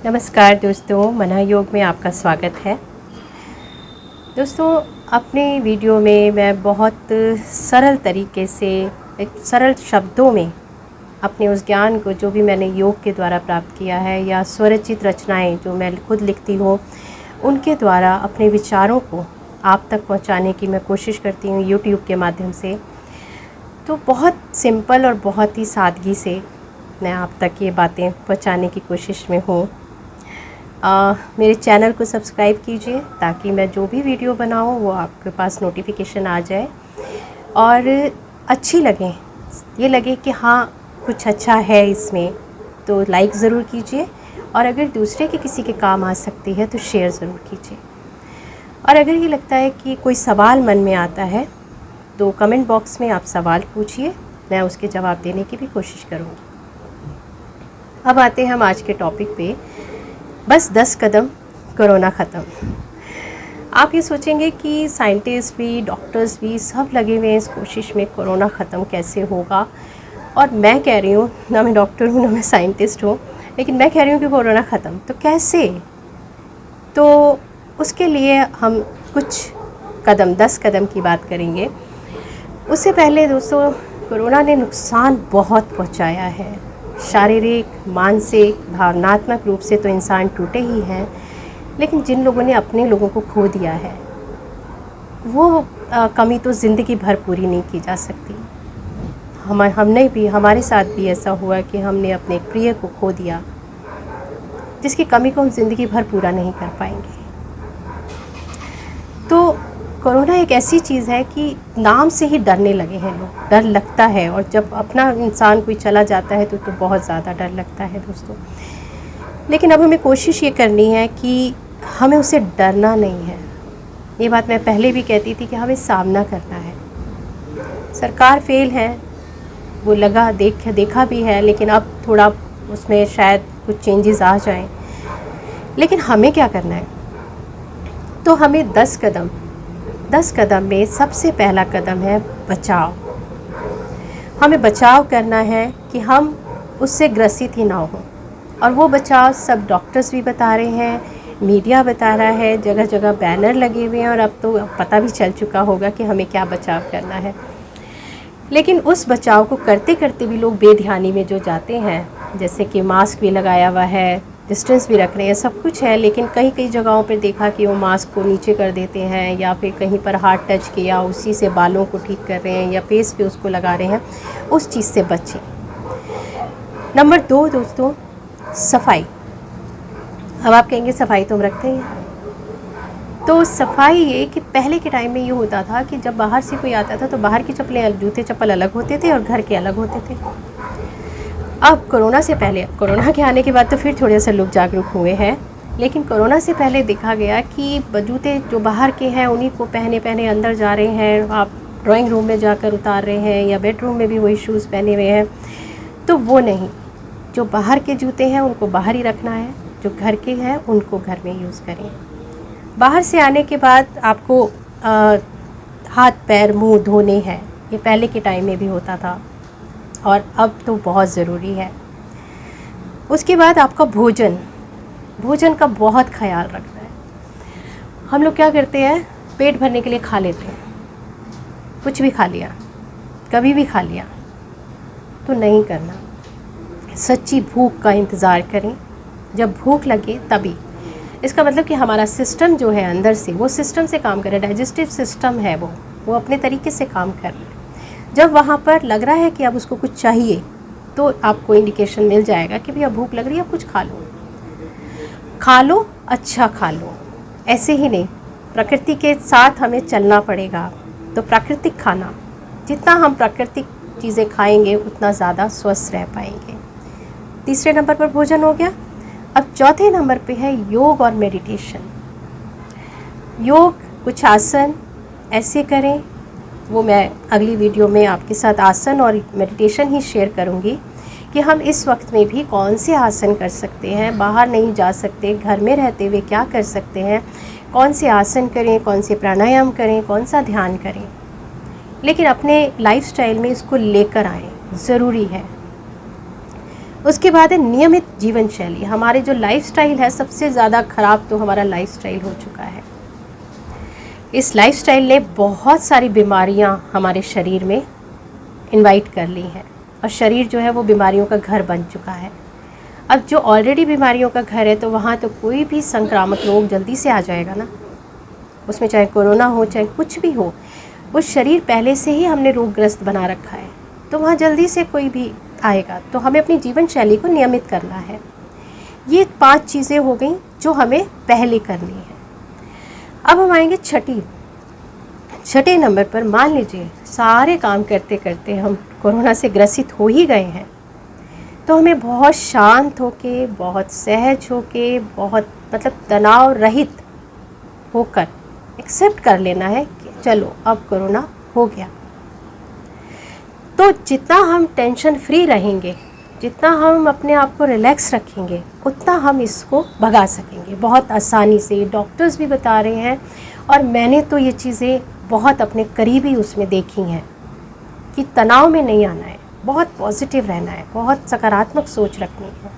नमस्कार दोस्तों, मना योग में आपका स्वागत है। दोस्तों, अपने वीडियो में मैं बहुत सरल तरीके से एक सरल शब्दों में अपने उस ज्ञान को जो भी मैंने योग के द्वारा प्राप्त किया है या स्वरचित रचनाएं जो मैं खुद लिखती हूँ, उनके द्वारा अपने विचारों को आप तक पहुँचाने की मैं कोशिश करती हूँ यूट्यूब के माध्यम से। तो बहुत सिंपल और बहुत ही सादगी से मैं आप तक ये बातें पहुँचाने की कोशिश में हूँ। मेरे चैनल को सब्सक्राइब कीजिए ताकि मैं जो भी वीडियो बनाऊँ वो आपके पास नोटिफिकेशन आ जाए और अच्छी लगे, ये लगे कि हाँ कुछ अच्छा है इसमें, तो लाइक ज़रूर कीजिए और अगर दूसरे के किसी के काम आ सकती है तो शेयर ज़रूर कीजिए। और अगर ये लगता है कि कोई सवाल मन में आता है तो कमेंट बॉक्स में आप सवाल पूछिए, मैं उसके जवाब देने की भी कोशिश करूँगी। अब आते हैं हम आज के टॉपिक पे। बस 10 कदम कोरोना ख़त्म। आप ये सोचेंगे कि साइंटिस्ट भी, डॉक्टर्स भी सब लगे हुए हैं इस कोशिश में कोरोना ख़त्म कैसे होगा। और मैं कह रही हूँ, ना मैं डॉक्टर हूँ ना मैं साइंटिस्ट हूँ, लेकिन मैं कह रही हूँ कि कोरोना ख़त्म तो कैसे। तो उसके लिए हम कुछ कदम 10 कदम की बात करेंगे। उससे पहले दोस्तों, कोरोना ने नुकसान बहुत पहुँचाया है। शारीरिक, मानसिक, भावनात्मक रूप से तो इंसान टूटे ही हैं, लेकिन जिन लोगों ने अपने लोगों को खो दिया है वो कमी तो ज़िंदगी भर पूरी नहीं की जा सकती। हमने भी, हमारे साथ भी ऐसा हुआ कि हमने अपने प्रिय को खो दिया, जिसकी कमी को हम ज़िंदगी भर पूरा नहीं कर पाएंगे। तो कोरोना एक ऐसी चीज़ है कि नाम से ही डरने लगे हैं लोग, डर लगता है। और जब अपना इंसान कोई चला जाता है तो बहुत ज़्यादा डर लगता है दोस्तों। लेकिन अब हमें कोशिश ये करनी है कि हमें उससे डरना नहीं है। ये बात मैं पहले भी कहती थी कि हमें सामना करना है। सरकार फेल है, वो देखा भी है, लेकिन अब थोड़ा उसमें शायद कुछ चेंजेस आ जाएं। लेकिन हमें क्या करना है, तो हमें 10 कदम में सबसे पहला कदम है बचाव। हमें बचाव करना है कि हम उससे ग्रसित ही ना हो। और वो बचाव सब डॉक्टर्स भी बता रहे हैं, मीडिया बता रहा है, जगह जगह बैनर लगे हुए हैं और अब तो पता भी चल चुका होगा कि हमें क्या बचाव करना है। लेकिन उस बचाव को करते करते भी लोग बेध्यानी में जो जाते हैं, जैसे कि मास्क भी लगाया हुआ है, डिस्टेंस भी रख रहे हैं, सब कुछ है, लेकिन कई जगहों पर देखा कि वो मास्क को नीचे कर देते हैं या फिर कहीं पर हाथ टच किया उसी से बालों को ठीक कर रहे हैं या फेस पे उसको लगा रहे हैं। उस चीज़ से बचें। नंबर 2 दोस्तों, सफाई। अब आप कहेंगे सफाई तो हम रखते हैं। तो सफाई ये कि पहले के टाइम में ये होता था कि जब बाहर से कोई आता था तो बाहर की जूते चप्पल अलग होते थे और घर के अलग होते थे। अब कोरोना से पहले, कोरोना के आने के बाद तो फिर थोड़े से लोग जागरूक हुए हैं, लेकिन कोरोना से पहले देखा गया कि जूते जो बाहर के हैं उन्हीं को पहने अंदर जा रहे हैं। आप ड्राइंग रूम में जाकर उतार रहे हैं या बेडरूम में भी वही शूज़ पहने हुए हैं। तो वो नहीं, जो बाहर के जूते हैं उनको बाहर ही रखना है, जो घर के हैं उनको घर में यूज़ करें। बाहर से आने के बाद आपको हाथ पैर मुंह धोने हैं। ये पहले के टाइम में भी होता था और अब तो बहुत ज़रूरी है। उसके बाद आपका भोजन का बहुत ख्याल रखना है। हम लोग क्या करते हैं, पेट भरने के लिए खा लेते हैं, कुछ भी खा लिया, कभी भी खा लिया, तो नहीं करना। सच्ची भूख का इंतज़ार करें, जब भूख लगे तभी। इसका मतलब कि हमारा सिस्टम जो है अंदर से, वो सिस्टम से काम कर रहा है, डाइजेस्टिव सिस्टम है वो अपने तरीके से काम कर रहा है। जब वहाँ पर लग रहा है कि अब उसको कुछ चाहिए तो आपको इंडिकेशन मिल जाएगा कि भैया भूख लग रही है, कुछ खा लो, अच्छा खा लो। ऐसे ही नहीं, प्रकृति के साथ हमें चलना पड़ेगा। तो प्राकृतिक खाना, जितना हम प्राकृतिक चीज़ें खाएंगे उतना ज़्यादा स्वस्थ रह पाएंगे। तीसरे नंबर पर भोजन हो गया। अब चौथे नंबर पे है योग और मेडिटेशन। योग, कुछ आसन ऐसे करें, वो मैं अगली वीडियो में आपके साथ आसन और मेडिटेशन ही शेयर करूँगी कि हम इस वक्त में भी कौन से आसन कर सकते हैं। बाहर नहीं जा सकते, घर में रहते हुए क्या कर सकते हैं, कौन से आसन करें, कौन से प्राणायाम करें, कौन सा ध्यान करें। लेकिन अपने लाइफस्टाइल में इसको लेकर आएँ, ज़रूरी है। उसके बाद है नियमित जीवन शैली। हमारे जो लाइफस्टाइल है, सबसे ज़्यादा ख़राब तो हमारा लाइफस्टाइल हो चुका है। इस लाइफस्टाइल ने बहुत सारी बीमारियां हमारे शरीर में इनवाइट कर ली हैं और शरीर जो है वो बीमारियों का घर बन चुका है। अब जो ऑलरेडी बीमारियों का घर है तो वहाँ तो कोई भी संक्रामक रोग जल्दी से आ जाएगा ना, उसमें चाहे कोरोना हो चाहे कुछ भी हो, वो शरीर पहले से ही हमने रोगग्रस्त बना रखा है, तो वहाँ जल्दी से कोई भी आएगा। तो हमें अपनी जीवन शैली को नियमित करना है। ये 5 चीज़ें हो गई जो हमें पहले करनी है। अब हम आएंगे छठे नंबर पर। मान लीजिए सारे काम करते करते हम कोरोना से ग्रसित हो ही गए हैं, तो हमें बहुत शांत होके, बहुत सहज होके, बहुत मतलब तनाव रहित होकर एक्सेप्ट कर लेना है कि चलो अब कोरोना हो गया। तो जितना हम टेंशन फ्री रहेंगे, जितना हम अपने आप को रिलैक्स रखेंगे, उतना हम इसको भगा सकेंगे बहुत आसानी से। डॉक्टर्स भी बता रहे हैं और मैंने तो ये चीज़ें बहुत अपने करीबी उसमें देखी हैं कि तनाव में नहीं आना है, बहुत पॉजिटिव रहना है, बहुत सकारात्मक सोच रखनी है,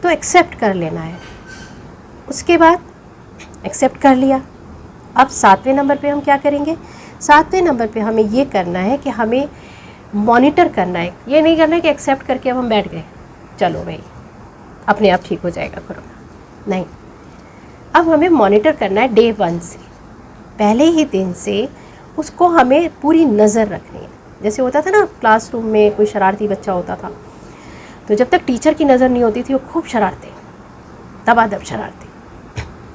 तो एक्सेप्ट कर लेना है। उसके बाद एक्सेप्ट कर लिया, अब 7वें नंबर पे हम क्या करेंगे? 7वें नंबर पे हमें ये करना है कि हमें मॉनिटर करना है। ये नहीं करना है कि एक्सेप्ट करके अब हम बैठ गए, चलो भाई अपने आप ठीक हो जाएगा कोरोना, नहीं। अब हमें मॉनिटर करना है डे 1 से, पहले ही दिन से उसको हमें पूरी नज़र रखनी है। जैसे होता था ना क्लासरूम में कोई शरारती बच्चा होता था, तो जब तक टीचर की नज़र नहीं होती थी वो खूब शरारते, दबादब शरारते,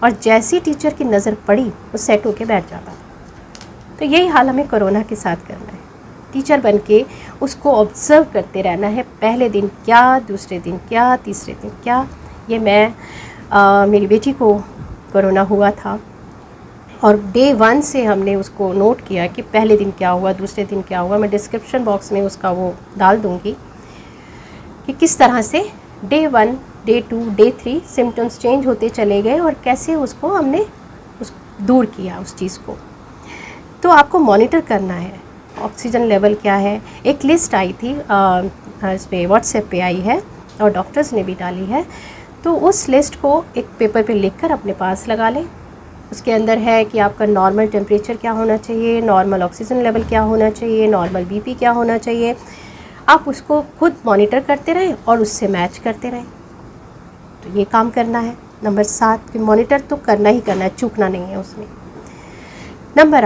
और जैसी टीचर की नज़र पड़ी वो सेट होके बैठ जाता था। तो यही हाल हमें कोरोना के साथ करना है। टीचर बन के उसको ऑब्ज़र्व करते रहना है, पहले दिन क्या, दूसरे दिन क्या, तीसरे दिन क्या। ये मेरी बेटी को कोरोना हुआ था और डे 1 से हमने उसको नोट किया कि पहले दिन क्या हुआ, दूसरे दिन क्या हुआ। मैं डिस्क्रिप्शन बॉक्स में उसका वो डाल दूँगी कि किस तरह से day 1, day 2, day 3 symptoms change होते चले गए और कैसे उसको हमने दूर किया उस चीज़ को। तो आपको मॉनिटर करना है ऑक्सीजन लेवल क्या है। एक लिस्ट आई थी इस पे व्हाट्सएप पे आई है और डॉक्टर्स ने भी डाली है, तो उस लिस्ट को एक पेपर पे लिखकर अपने पास लगा लें। उसके अंदर है कि आपका नॉर्मल टेम्परेचर क्या होना चाहिए, नॉर्मल ऑक्सीजन लेवल क्या होना चाहिए, नॉर्मल बीपी क्या होना चाहिए। आप उसको खुद मॉनिटर करते रहें और उससे मैच करते रहें। तो ये काम करना है। नंबर 7 कि मॉनिटर तो करना ही करना है, चूकना नहीं है उसमें। नंबर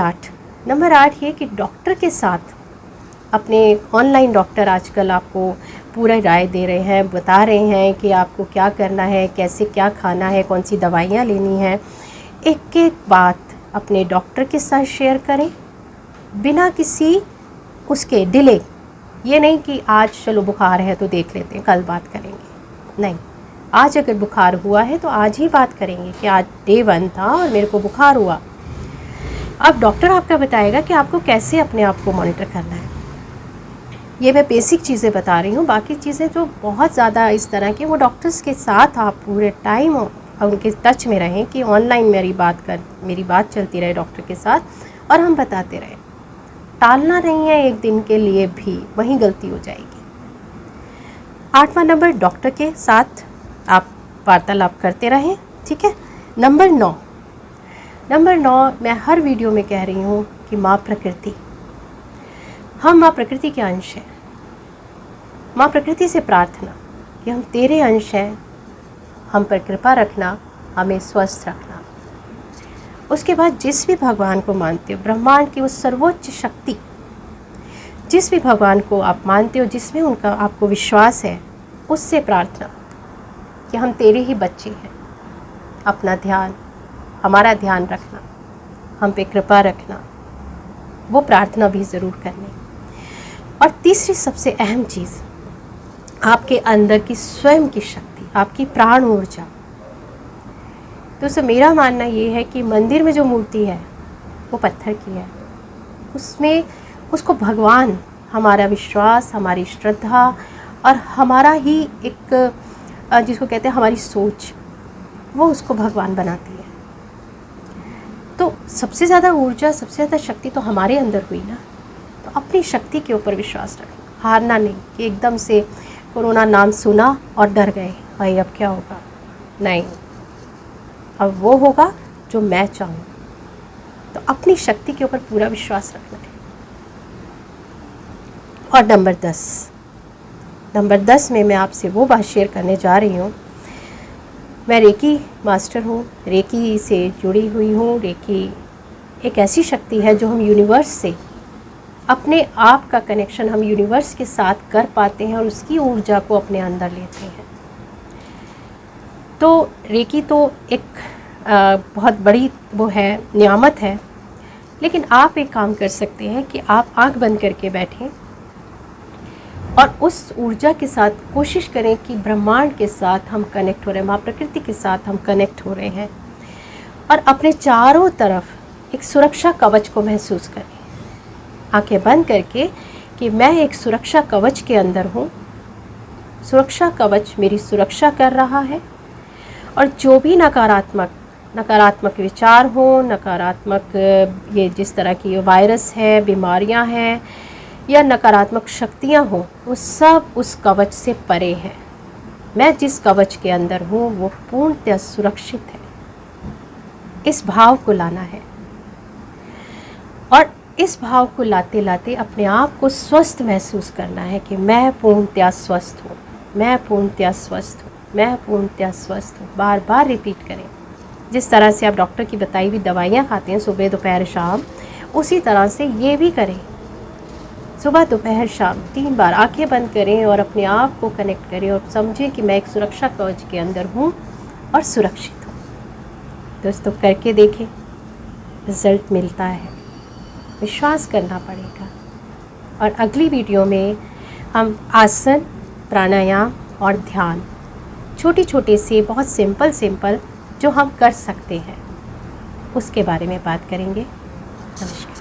8 ये कि डॉक्टर के साथ अपने ऑनलाइन डॉक्टर आजकल आपको पूरा राय दे रहे हैं, बता रहे हैं कि आपको क्या करना है, कैसे क्या खाना है, कौन सी दवाइयाँ लेनी हैं। एक एक बात अपने डॉक्टर के साथ शेयर करें बिना किसी उसके डिले। ये नहीं कि आज चलो बुखार है तो देख लेते हैं, कल बात करेंगे, नहीं। आज अगर बुखार हुआ है तो आज ही बात करेंगे कि आज डे 1 था और मेरे को बुखार हुआ। अब डॉक्टर आपका बताएगा कि आपको कैसे अपने आप को मॉनिटर करना है। ये मैं बेसिक चीज़ें बता रही हूँ, बाकी चीज़ें जो बहुत ज़्यादा इस तरह की, वो डॉक्टर्स के साथ आप पूरे टाइम उनके टच में रहें कि ऑनलाइन मेरी बात चलती रहे डॉक्टर के साथ और हम बताते रहें। टालना नहीं है एक दिन के लिए भी, वहीं गलती हो जाएगी। 8वां नंबर, डॉक्टर के साथ आप वार्तालाप करते रहें, ठीक है। नंबर 9 मैं हर वीडियो में कह रही हूँ कि माँ प्रकृति, हम माँ प्रकृति के अंश हैं। माँ प्रकृति से प्रार्थना कि हम तेरे अंश हैं, हम पर कृपा रखना, हमें स्वस्थ रखना। उसके बाद जिस भी भगवान को मानते हो, ब्रह्मांड की वो सर्वोच्च शक्ति, जिस भी भगवान को आप मानते हो, जिसमें उनका आपको विश्वास है, उससे प्रार्थना कि हम तेरे ही बच्चे हैं। अपना ध्यान, हमारा ध्यान रखना, हम पे कृपा रखना, वो प्रार्थना भी ज़रूर करनी। और तीसरी सबसे अहम चीज़, आपके अंदर की स्वयं की शक्ति, आपकी प्राण ऊर्जा। तो मेरा मानना ये है कि मंदिर में जो मूर्ति है वो पत्थर की है, उसमें उसको भगवान, हमारा विश्वास, हमारी श्रद्धा और हमारा ही एक जिसको कहते हैं हमारी सोच, वो उसको भगवान बनाती है। तो सबसे ज़्यादा ऊर्जा, सबसे ज़्यादा शक्ति तो हमारे अंदर हुई ना। तो अपनी शक्ति के ऊपर विश्वास रखना, हारना नहीं कि एकदम से कोरोना नाम सुना और डर गए, भाई अब क्या होगा। नहीं, अब वो होगा जो मैं चाहूँ। तो अपनी शक्ति के ऊपर पूरा विश्वास रखना है। और नंबर 10 में मैं आपसे वो बात शेयर करने जा रही हूँ। मैं रेकी मास्टर हूँ, रेकी से जुड़ी हुई हूँ। रेकी एक ऐसी शक्ति है जो हम यूनिवर्स से, अपने आप का कनेक्शन हम यूनिवर्स के साथ कर पाते हैं और उसकी ऊर्जा को अपने अंदर लेते हैं। तो रेकी तो एक बहुत बड़ी वो है, नियामत है। लेकिन आप एक काम कर सकते हैं कि आप आंख बंद करके बैठें और उस ऊर्जा के साथ कोशिश करें कि ब्रह्मांड के साथ हम कनेक्ट हो रहे हैं, माँ प्रकृति के साथ हम कनेक्ट हो रहे हैं, और अपने चारों तरफ एक सुरक्षा कवच को महसूस करें, आंखें बंद करके, कि मैं एक सुरक्षा कवच के अंदर हूँ। सुरक्षा कवच मेरी सुरक्षा कर रहा है, और जो भी नकारात्मक विचार हो, नकारात्मक ये जिस तरह की वायरस है, बीमारियां हैं, या नकारात्मक शक्तियां हो, वो सब उस कवच से परे हैं। मैं जिस कवच के अंदर हूँ वो पूर्णतः सुरक्षित है। इस भाव को लाना है, और इस भाव को लाते लाते अपने आप को स्वस्थ महसूस करना है कि मैं पूर्णतः स्वस्थ हूँ, मैं पूर्णतः स्वस्थ हूँ, मैं पूर्णतः स्वस्थ हूँ। बार बार रिपीट करें। जिस तरह से आप डॉक्टर की बताई हुई दवाइयाँ खाते हैं सुबह दोपहर शाम, उसी तरह से ये भी करें। सुबह दोपहर शाम 3 बार आंखें बंद करें और अपने आप को कनेक्ट करें और समझें कि मैं एक सुरक्षा कवच के अंदर हूँ और सुरक्षित हूँ। दोस्तों, करके देखें, रिज़ल्ट मिलता है, विश्वास करना पड़ेगा। और अगली वीडियो में हम आसन, प्राणायाम और ध्यान, छोटे छोटे से बहुत सिंपल जो हम कर सकते हैं, उसके बारे में बात करेंगे। नमस्कार।